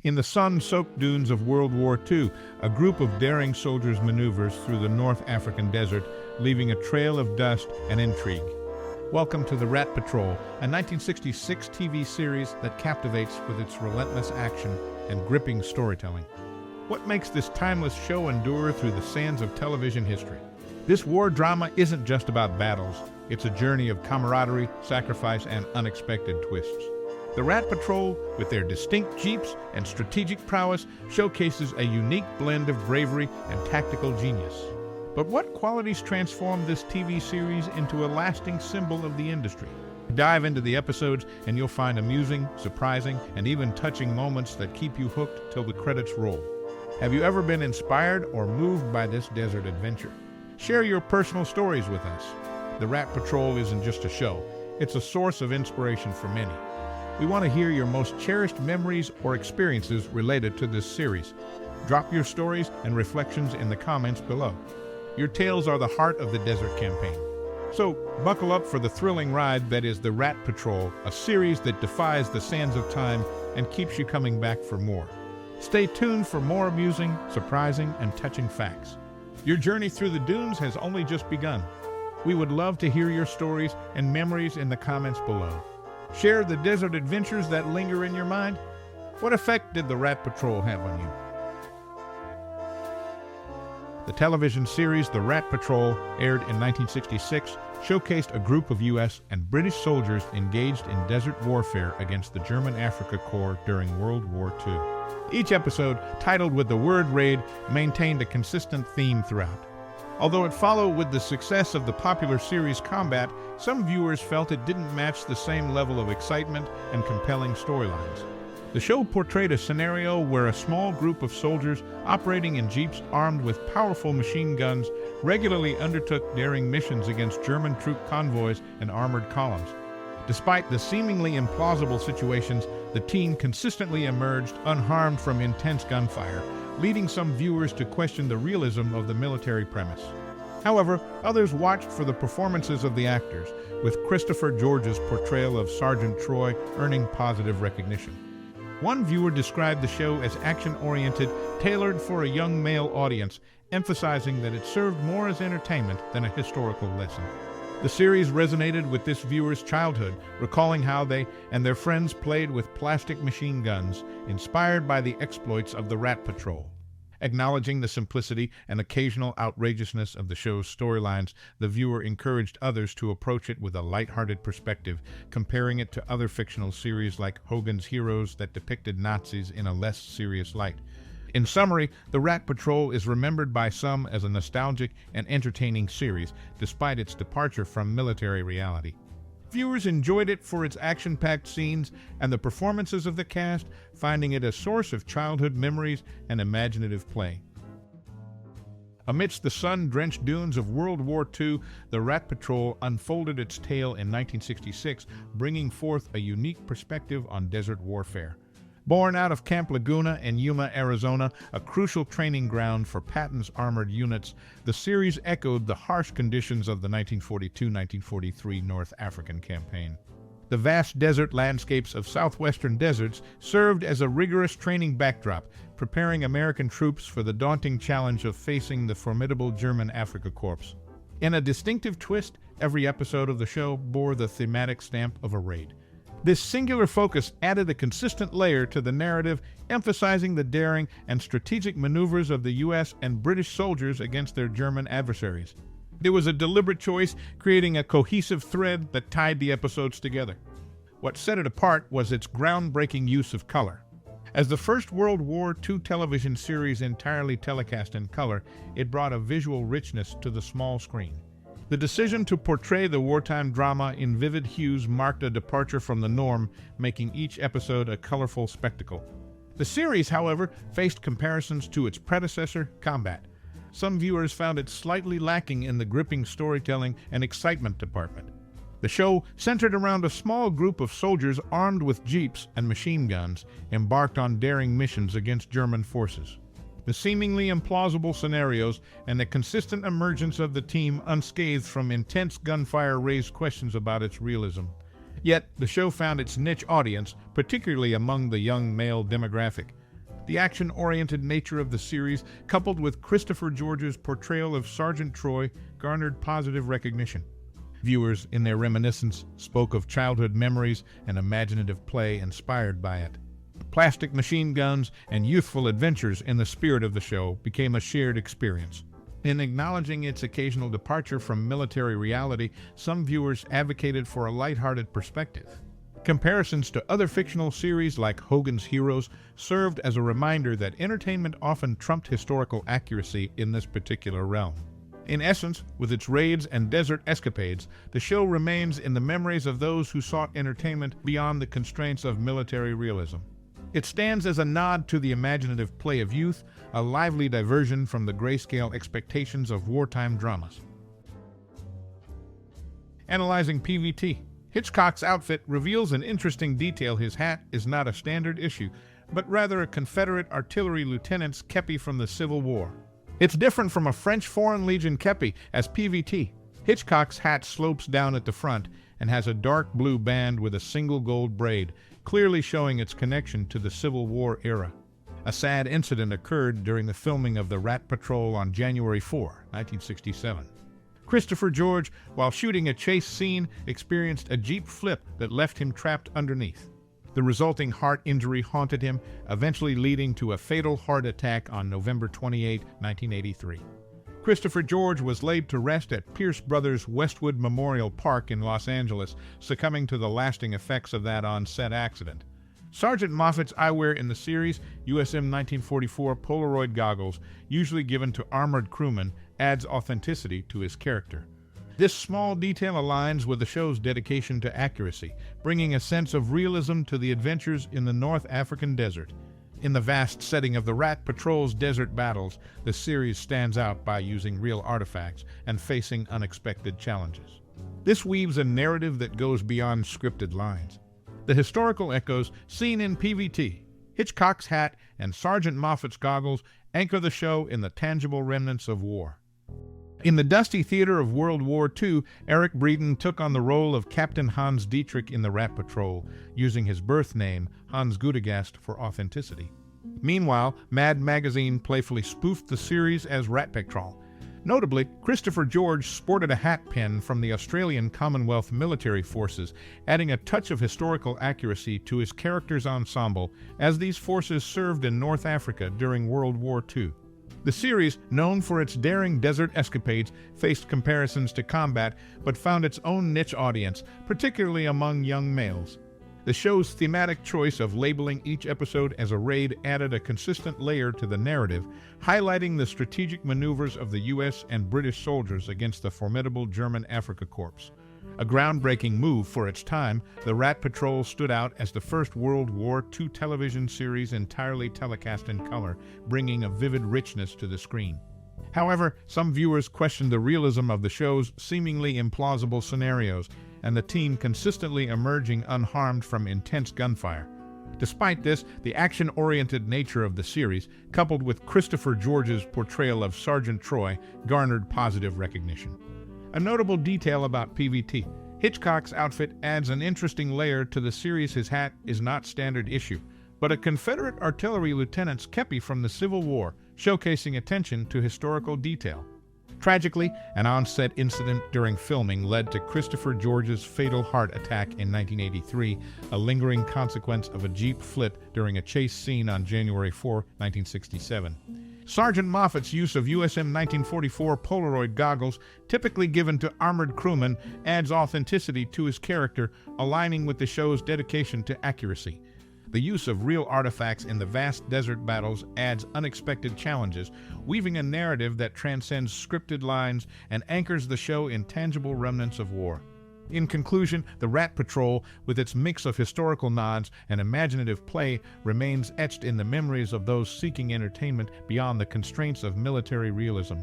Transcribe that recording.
In the sun-soaked dunes of World War II, a group of daring soldiers maneuvers through the North African desert, leaving a trail of dust and intrigue. Welcome to The Rat Patrol, a 1966 TV series that captivates with its relentless action and gripping storytelling. What makes this timeless show endure through the sands of television history? This war drama isn't just about battles. It's a journey of camaraderie, sacrifice, and unexpected twists. The Rat Patrol, with their distinct jeeps and strategic prowess, showcases a unique blend of bravery and tactical genius. But what qualities transform this TV series into a lasting symbol of the industry? Dive into the episodes and you'll find amusing, surprising, and even touching moments that keep you hooked till the credits roll. Have you ever been inspired or moved by this desert adventure? Share your personal stories with us. The Rat Patrol isn't just a show, it's a source of inspiration for many. We want to hear your most cherished memories or experiences related to this series. Drop your stories and reflections in the comments below. Your tales are the heart of the Desert Campaign. So, buckle up for the thrilling ride that is The Rat Patrol, a series that defies the sands of time and keeps you coming back for more. Stay tuned for more amusing, surprising, and touching facts. Your journey through the dunes has only just begun. We would love to hear your stories and memories in the comments below. Share the desert adventures that linger in your mind. What effect did The Rat Patrol have on you? The television series The Rat Patrol, aired in 1966, showcased a group of U.S. and British soldiers engaged in desert warfare against the German Afrika Korps during World War II. Each episode, titled with the word raid, maintained a consistent theme throughout. Although it followed with the success of the popular series Combat, some viewers felt it didn't match the same level of excitement and compelling storylines. The show portrayed a scenario where a small group of soldiers operating in jeeps armed with powerful machine guns regularly undertook daring missions against German troop convoys and armored columns. Despite the seemingly implausible situations, the team consistently emerged unharmed from intense gunfire, leading some viewers to question the realism of the military premise. However, others watched for the performances of the actors, with Christopher George's portrayal of Sergeant Troy earning positive recognition. One viewer described the show as action-oriented, tailored for a young male audience, emphasizing that it served more as entertainment than a historical lesson. The series resonated with this viewer's childhood, recalling how they and their friends played with plastic machine guns, inspired by the exploits of the Rat Patrol. Acknowledging the simplicity and occasional outrageousness of the show's storylines, the viewer encouraged others to approach it with a lighthearted perspective, comparing it to other fictional series like Hogan's Heroes that depicted Nazis in a less serious light. In summary, The Rat Patrol is remembered by some as a nostalgic and entertaining series, despite its departure from military reality. Viewers enjoyed it for its action-packed scenes and the performances of the cast, finding it a source of childhood memories and imaginative play. Amidst the sun-drenched dunes of World War II, The Rat Patrol unfolded its tale in 1966, bringing forth a unique perspective on desert warfare. Born out of Camp Laguna in Yuma, Arizona, a crucial training ground for Patton's armored units, the series echoed the harsh conditions of the 1942-1943 North African campaign. The vast desert landscapes of southwestern deserts served as a rigorous training backdrop, preparing American troops for the daunting challenge of facing the formidable German Afrika Korps. In a distinctive twist, every episode of the show bore the thematic stamp of a raid. This singular focus added a consistent layer to the narrative, emphasizing the daring and strategic maneuvers of the U.S. and British soldiers against their German adversaries. It was a deliberate choice, creating a cohesive thread that tied the episodes together. What set it apart was its groundbreaking use of color. As the first World War II television series entirely telecast in color, it brought a visual richness to the small screen. The decision to portray the wartime drama in vivid hues marked a departure from the norm, making each episode a colorful spectacle. The series, however, faced comparisons to its predecessor, Combat. Some viewers found it slightly lacking in the gripping storytelling and excitement department. The show centered around a small group of soldiers armed with jeeps and machine guns, embarked on daring missions against German forces. The seemingly implausible scenarios and the consistent emergence of the team unscathed from intense gunfire raised questions about its realism. Yet, the show found its niche audience, particularly among the young male demographic. The action-oriented nature of the series, coupled with Christopher George's portrayal of Sergeant Troy, garnered positive recognition. Viewers, in their reminiscence, spoke of childhood memories and imaginative play inspired by it. Plastic machine guns and youthful adventures in the spirit of the show became a shared experience. In acknowledging its occasional departure from military reality, some viewers advocated for a lighthearted perspective. Comparisons to other fictional series like Hogan's Heroes served as a reminder that entertainment often trumped historical accuracy in this particular realm. In essence, with its raids and desert escapades, the show remains in the memories of those who sought entertainment beyond the constraints of military realism. It stands as a nod to the imaginative play of youth, a lively diversion from the grayscale expectations of wartime dramas. Analyzing PVT. Hitchcock's outfit reveals an interesting detail. His hat is not a standard issue, but rather a Confederate artillery lieutenant's kepi from the Civil War. It's different from a French Foreign Legion kepi as PVT. Hitchcock's hat slopes down at the front and has a dark blue band with a single gold braid, clearly showing its connection to the Civil War era. A sad incident occurred during the filming of the Rat Patrol on January 4, 1967. Christopher George, while shooting a chase scene, experienced a Jeep flip that left him trapped underneath. The resulting heart injury haunted him, eventually leading to a fatal heart attack on November 28, 1983. Christopher George was laid to rest at Pierce Brothers Westwood Memorial Park in Los Angeles, succumbing to the lasting effects of that on-set accident. Sergeant Moffitt's eyewear in the series, USM 1944 Polaroid goggles, usually given to armored crewmen, adds authenticity to his character. This small detail aligns with the show's dedication to accuracy, bringing a sense of realism to the adventures in the North African desert. In the vast setting of the Rat Patrol's desert battles, the series stands out by using real artifacts and facing unexpected challenges. This weaves a narrative that goes beyond scripted lines. The historical echoes seen in PVT, Hitchcock's hat, and Sergeant Moffitt's goggles anchor the show in the tangible remnants of war. In the dusty theater of World War II, Eric Braeden took on the role of Captain Hans Dietrich in the Rat Patrol, using his birth name, Hans Gudegast, for authenticity. Meanwhile, Mad Magazine playfully spoofed the series as Rat Patrol. Notably, Christopher George sported a hat pin from the Australian Commonwealth Military Forces, adding a touch of historical accuracy to his character's ensemble, as these forces served in North Africa during World War II. The series, known for its daring desert escapades, faced comparisons to combat, but found its own niche audience, particularly among young males. The show's thematic choice of labeling each episode as a raid added a consistent layer to the narrative, highlighting the strategic maneuvers of the U.S. and British soldiers against the formidable German Afrika Korps. A groundbreaking move for its time, the Rat Patrol stood out as the first World War II television series entirely telecast in color, bringing a vivid richness to the screen. However, some viewers questioned the realism of the show's seemingly implausible scenarios, and the team consistently emerging unharmed from intense gunfire. Despite this, the action-oriented nature of the series, coupled with Christopher George's portrayal of Sergeant Troy, garnered positive recognition. A notable detail about PVT: Hitchcock's outfit adds an interesting layer to the series. His hat is not standard issue, but a Confederate artillery lieutenant's kepi from the Civil War, showcasing attention to historical detail. Tragically, an on-set incident during filming led to Christopher George's fatal heart attack in 1983, a lingering consequence of a Jeep flip during a chase scene on January 4, 1967. Sergeant Moffitt's use of USM 1944 Polaroid goggles, typically given to armored crewmen, adds authenticity to his character, aligning with the show's dedication to accuracy. The use of real artifacts in the vast desert battles adds unexpected challenges, weaving a narrative that transcends scripted lines and anchors the show in tangible remnants of war. In conclusion, the Rat Patrol, with its mix of historical nods and imaginative play, remains etched in the memories of those seeking entertainment beyond the constraints of military realism.